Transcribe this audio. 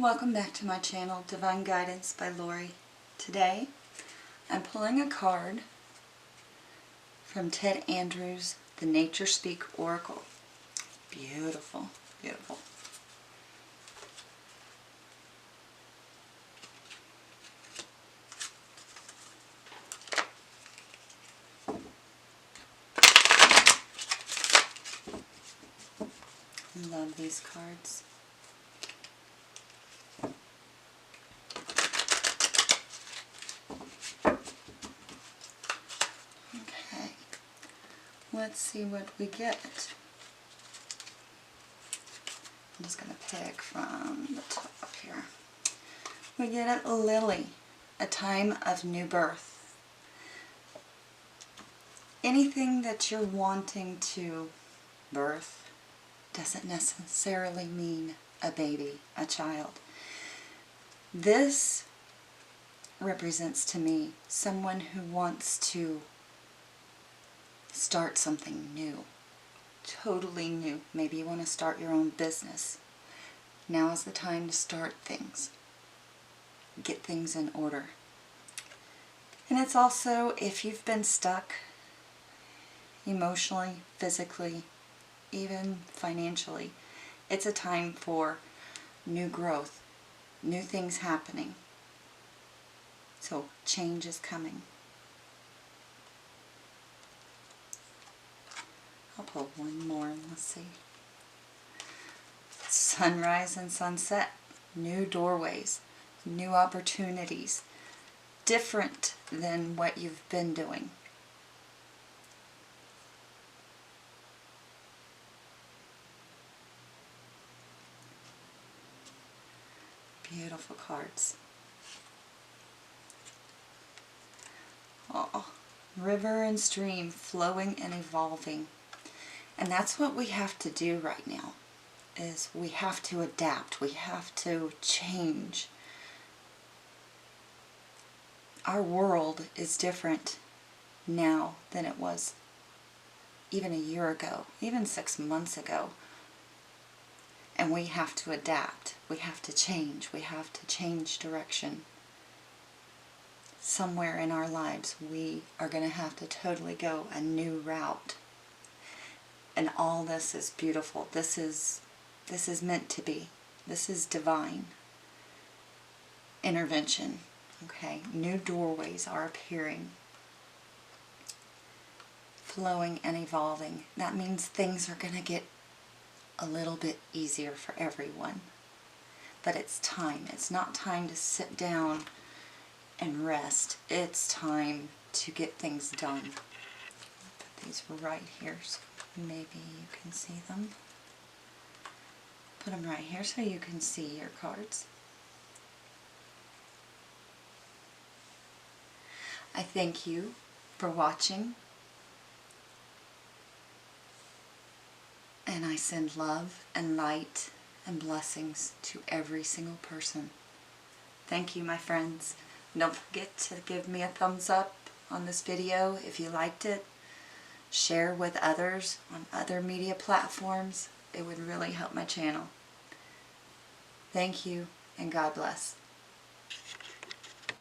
Welcome back to my channel, Divine Guidance by Lori. Today, I'm pulling a card from Ted Andrews, the Nature Speak Oracle. Beautiful, beautiful. I love these cards. Okay, let's see what we get. I'm just going to pick from the top here. We get a lily, a time of new birth. Anything that you're wanting to birth doesn't necessarily mean a baby, a child. This represents to me someone who wants to start something new, totally new. Maybe you want to start your own business. Now is the time to start things, get things in order. And it's also, if you've been stuck emotionally, physically, even financially, it's a time for new growth, new things happening. So change is coming. I'll pull one more and let's see. Sunrise and sunset, new doorways, new opportunities, different than what you've been doing. Beautiful cards. Oh, river and stream flowing and evolving. And that's what we have to do right now, is we have to adapt. We have to change. Our world is different now than it was even a year ago, even 6 months ago. And we have to adapt. We have to change. We have to change direction. Somewhere in our lives we are going to have to totally go a new route. And all this is beautiful. This is meant to be. This is divine intervention. Okay, new doorways are appearing, flowing and evolving. That means things are going to get a little bit easier for everyone. But it's time. It's not time to sit down and rest. It's time to get things done. Put these right here so maybe you can see them. Put them right here so you can see your cards. I thank you for watching. And I send love and light and blessings to every single person. Thank you, my friends. Don't forget to give me a thumbs up on this video if you liked it. Share with others on other media platforms. It would really help my channel. Thank you, and God bless.